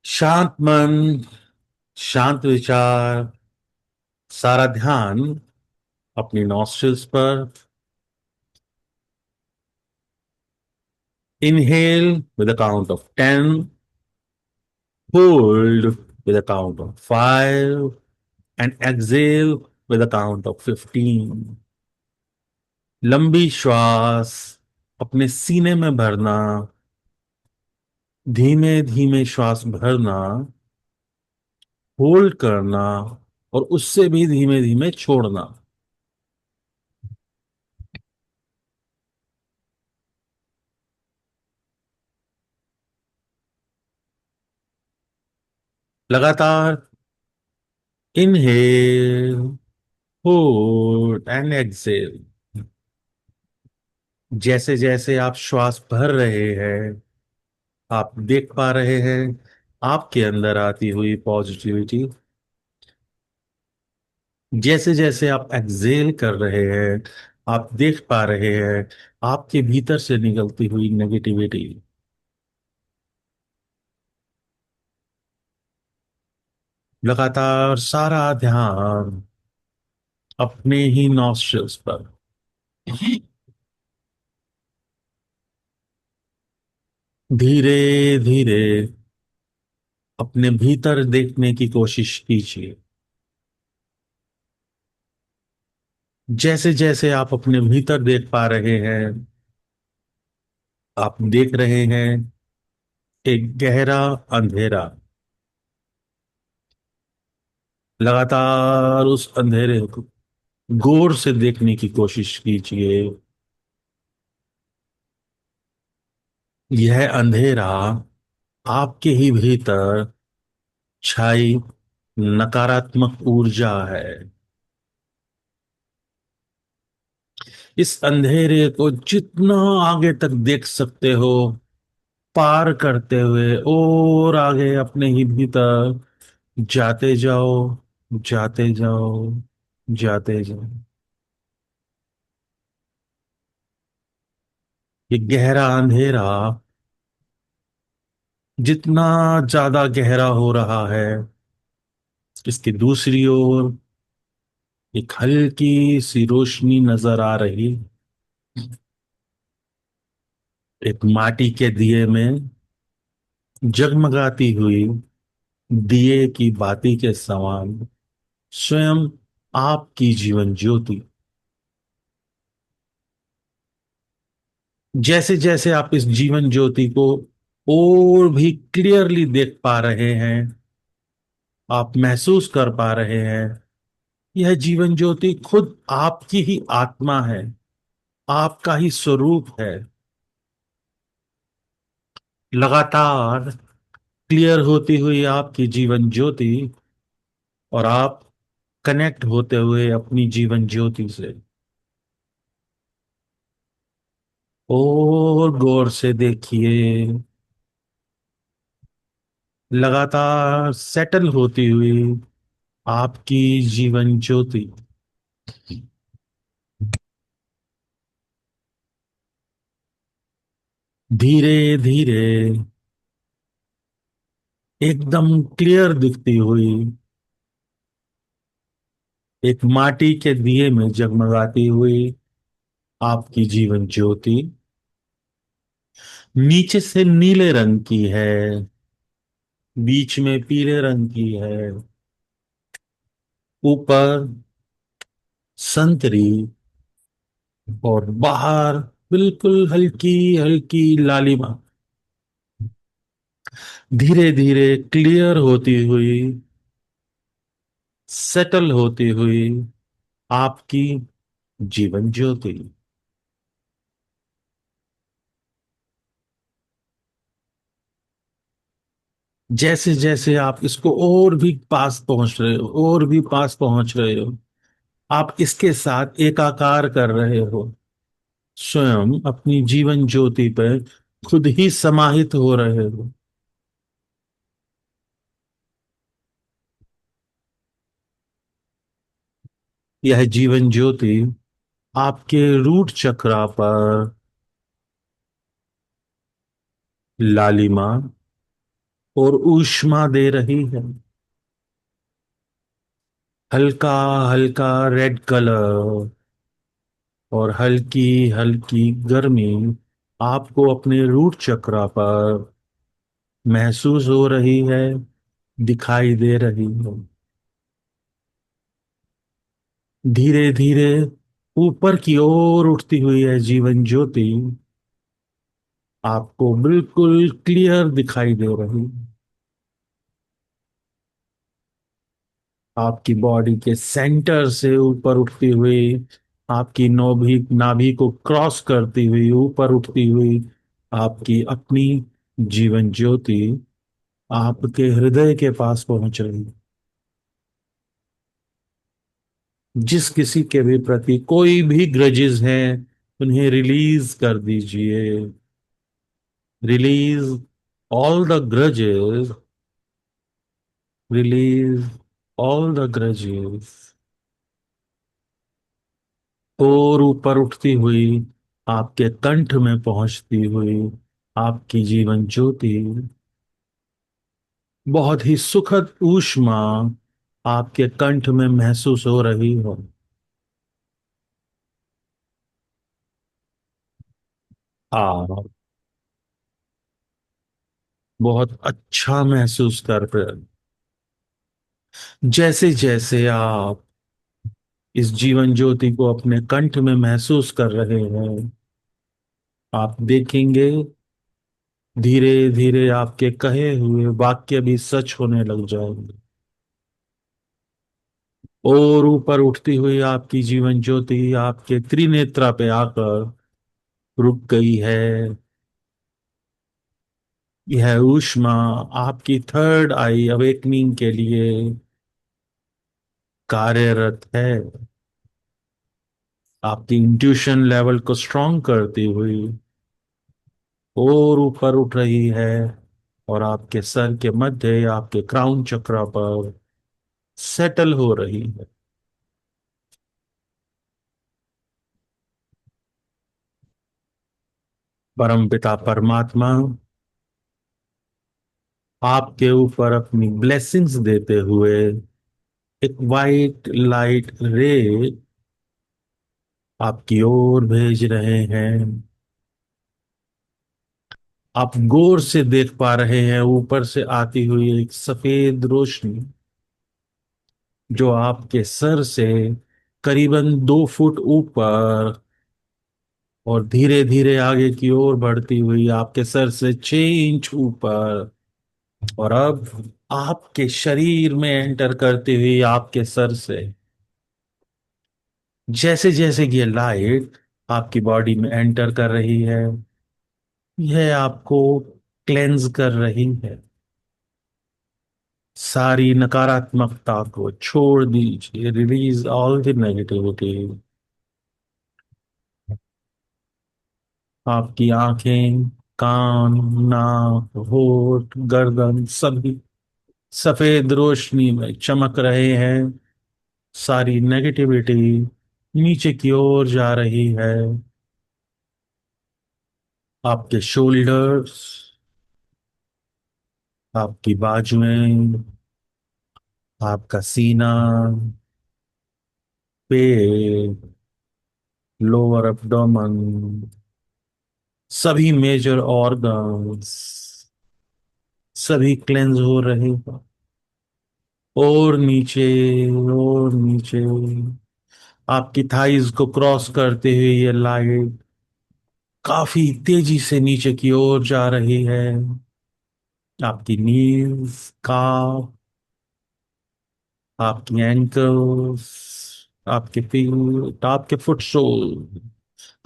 शांत मन, शांत विचार, सारा ध्यान अपनी नॉस्ट्रिल्स पर। Inhale with a count of 10, hold with a count of 5, and exhale with a count of 15. लंबी श्वास अपने सीने में भरना, धीमे धीमे श्वास भरना, होल्ड करना और उससे भी धीमे धीमे छोड़ना। लगातार इनहेल, होल्ड एंड एक्सेल। जैसे जैसे आप श्वास भर रहे हैं, आप देख पा रहे हैं आपके अंदर आती हुई पॉजिटिविटी। जैसे जैसे आप एक्सेल कर रहे हैं, आप देख पा रहे हैं आपके भीतर से निकलती हुई नेगेटिविटी। लगातार सारा ध्यान अपने ही नॉस्ट्रल्स पर। धीरे धीरे अपने भीतर देखने की कोशिश कीजिए। जैसे जैसे आप अपने भीतर देख पा रहे हैं, आप देख रहे हैं एक गहरा अंधेरा। लगातार उस अंधेरे को गौर से देखने की कोशिश कीजिए। यह अंधेरा आपके ही भीतर छाई नकारात्मक ऊर्जा है। इस अंधेरे को जितना आगे तक देख सकते हो, पार करते हुए और आगे अपने ही भीतर जाते जाओ, जाते जाओ, जाते जाओ। ये गहरा अंधेरा जितना ज्यादा गहरा हो रहा है, इसकी दूसरी ओर एक हल्की सी रोशनी नजर आ रही। एक माटी के दिए में जगमगाती हुई दिए की बाती के समान स्वयं आपकी जीवन ज्योति। जैसे जैसे आप इस जीवन ज्योति को और भी क्लियरली देख पा रहे हैं, आप महसूस कर पा रहे हैं यह जीवन ज्योति खुद आपकी ही आत्मा है, आपका ही स्वरूप है। लगातार क्लियर होती हुई आपकी जीवन ज्योति और आप कनेक्ट होते हुए अपनी जीवन ज्योति से और गौर से देखिए। लगातार सेटल होती हुई आपकी जीवन ज्योति धीरे धीरे एकदम क्लियर दिखती हुई एक माटी के दिए में जगमगाती हुई आपकी जीवन ज्योति नीचे से नीले रंग की है, बीच में पीले रंग की है, ऊपर संतरी और बाहर बिल्कुल हल्की हल्की लालिमा। धीरे धीरे क्लियर होती हुई, सेटल होती हुई आपकी जीवन ज्योति। जैसे जैसे आप इसको और भी पास पहुंच रहे हो, और भी पास पहुंच रहे हो, आप इसके साथ एकाकार कर रहे हो। स्वयं अपनी जीवन ज्योति पर खुद ही समाहित हो रहे हो। यह जीवन ज्योति आपके रूट चक्रा पर लालिमा और ऊष्मा दे रही है। हल्का हल्का रेड कलर और हल्की हल्की गर्मी आपको अपने रूट चक्रा पर महसूस हो रही है, दिखाई दे रही है। धीरे धीरे ऊपर की ओर उठती हुई है जीवन ज्योति आपको बिल्कुल क्लियर दिखाई दे रही है। आपकी बॉडी के सेंटर से ऊपर उठती हुई, आपकी नौभी नाभि को क्रॉस करती हुई ऊपर उठती हुई आपकी अपनी जीवन ज्योति आपके हृदय के पास पहुंच रही। जिस किसी के भी प्रति कोई भी ग्रजेस हैं, उन्हें रिलीज कर दीजिए। Release all the grudges. Release all the grudges. और ऊपर उठती हुई आपके कंठ में पहुंचती हुई आपकी जीवन ज्योति बहुत ही सुखद ऊष्मा आपके कंठ में महसूस हो रही हो। आप बहुत अच्छा महसूस कर रहे। जैसे जैसे आप इस जीवन ज्योति को अपने कंठ में महसूस कर रहे हैं, आप देखेंगे धीरे धीरे आपके कहे हुए वाक्य भी सच होने लग जाएंगे। और ऊपर उठती हुई आपकी जीवन ज्योति आपके त्रिनेत्रा पे आकर रुक गई है। यह ऊष्मा आपकी थर्ड आई अवेकनिंग के लिए कार्यरत है। आपकी इंट्यूशन लेवल को स्ट्रांग करती हुई और ऊपर उठ रही है और आपके सर के मध्य आपके क्राउन चक्र पर सेटल हो रही है। परमपिता परमात्मा आपके ऊपर अपनी ब्लेसिंग्स देते हुए एक वाइट लाइट रे आपकी ओर भेज रहे हैं। आप गौर से देख पा रहे हैं ऊपर से आती हुई एक सफेद रोशनी जो आपके सर से करीबन 2 फुट ऊपर और धीरे धीरे आगे की ओर बढ़ती हुई आपके सर से 6 इंच ऊपर और अब आपके शरीर में एंटर करती हुई आपके सर से जैसे जैसे ये लाइट आपकी बॉडी में एंटर कर रही है, यह आपको क्लेंज कर रही है। सारी नकारात्मकता को छोड़ दीजिए। Release all the negativity. आपकी आंखें, कान, नाक, होठ, गर्दन सभी सफेद रोशनी में चमक रहे हैं। सारी नेगेटिविटी नीचे की ओर जा रही है। आपके शोल्डर्स, आपकी बाजुएं, आपका सीना, पेट, लोअर एब्डोमेन, सभी मेजर ऑर्गन्स सभी क्लेंज हो रहे हैं। और नीचे, और नीचे आपकी थाइज को क्रॉस करते हुए ये लाइट काफी तेजी से नीचे की ओर जा रही है। आपकी नीज, काफ, आपकी एंकल्स, आपके फीट, आपके फुटसोल,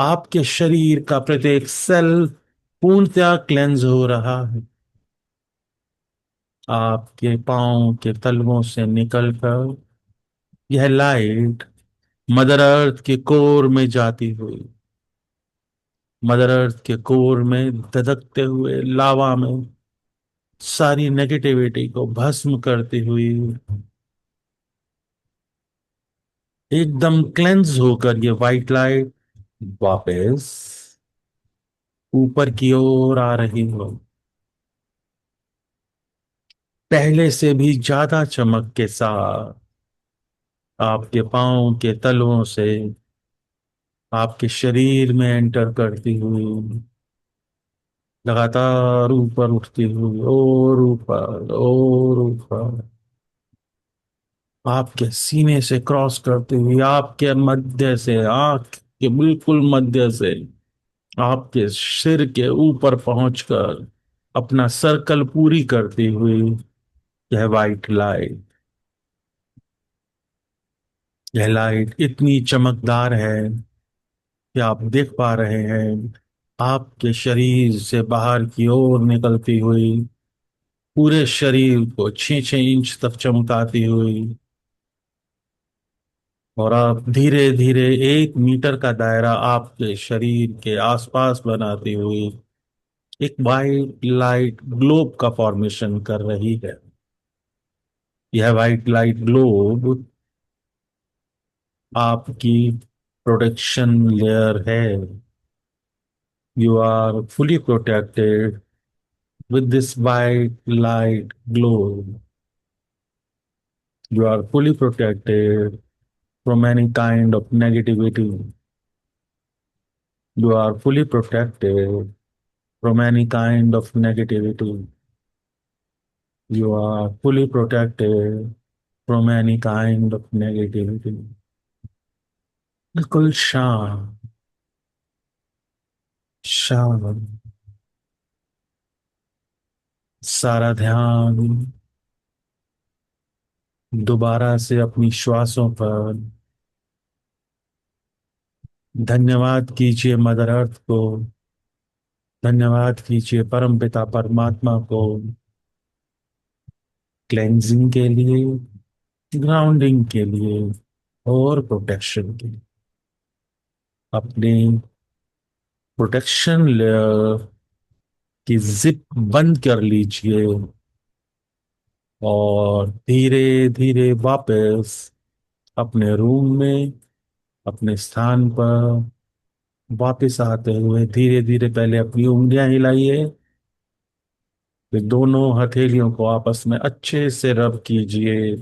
आपके शरीर का प्रत्येक सेल पूर्णतया क्लेंज हो रहा है। आपके पांव के तलवों से निकलकर यह लाइट मदर अर्थ के कोर में जाती हुई, मदर अर्थ के कोर में धधकते हुए लावा में सारी नेगेटिविटी को भस्म करती हुई एकदम क्लेंस होकर ये वाइट लाइट वापस ऊपर की ओर आ रही हो। पहले से भी ज्यादा चमक के साथ आपके पांव के तलवों से आपके शरीर में एंटर करती हुई, लगातार ऊपर उठती हुई और ऊपर और ऊपर, आपके सीने से क्रॉस करती हुई, आपके मध्य से, आंख के बिल्कुल मध्य से आपके सिर के ऊपर पहुंचकर अपना सर्कल पूरी करती हुई यह वाइट लाइट, यह लाइट इतनी चमकदार है कि आप देख पा रहे हैं आपके शरीर से बाहर की ओर निकलती हुई, पूरे शरीर को 6-6 इंच तक चमकाती हुई, और आप धीरे धीरे 1 मीटर का दायरा आपके शरीर के आसपास बनाती हुई एक वाइट लाइट ग्लोब का फॉर्मेशन कर रही है। यह वाइट लाइट ग्लोब आपकी प्रोटेक्शन लेयर है। You are fully protected with this white light glow. You are fully protected from any kind of negativity. You are fully protected from any kind of negativity. You are fully protected from any kind of negativity. बिल्कुल शांत, शांत, सारा ध्यान दोबारा से अपनी श्वासों पर। धन्यवाद कीजिए मदर अर्थ को, धन्यवाद कीजिए परम पिता परमात्मा को, क्लेंजिंग के लिए, ग्राउंडिंग के लिए और प्रोटेक्शन के लिए। अपने प्रोटेक्शन लेयर की जिप बंद कर लीजिए और धीरे धीरे वापस अपने रूम में, अपने स्थान पर वापस आते हुए धीरे धीरे पहले अपनी उंगलियां हिलाइए, फिर दोनों हथेलियों को आपस में अच्छे से रब कीजिए,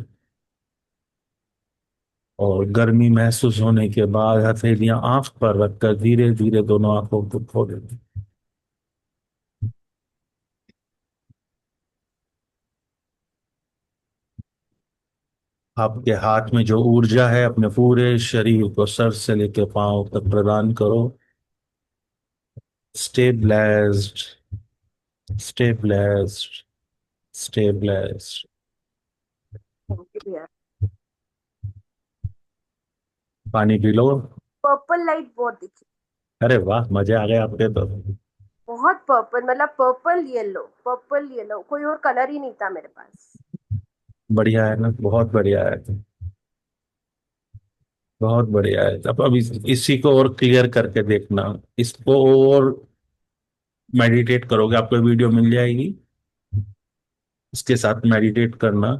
और गर्मी महसूस होने के बाद हथेलियां आंख पर रखकर धीरे धीरे दोनों आंखों को खोलें। आपके हाथ में जो ऊर्जा है अपने पूरे शरीर को सर से लेकर पांव तक प्रदान करो। Stay blessed, stay blessed, stay blessed. Thank you भैया। पानी पी लो। पर्पल लाइट बहुत दिखी। अरे वाह, मजे आ गए आपके तो। बहुत पर्पल, मतलब पर्पल येलो, कोई और कलर ही नहीं था मेरे पास। बढ़िया है ना, बहुत बढ़िया है, बहुत बढ़िया है। अब इसी को और क्लियर करके देखना, इसको और मेडिटेट करोगे, आपको वीडियो मिल जाएगी, इसके साथ मेडिटेट करना।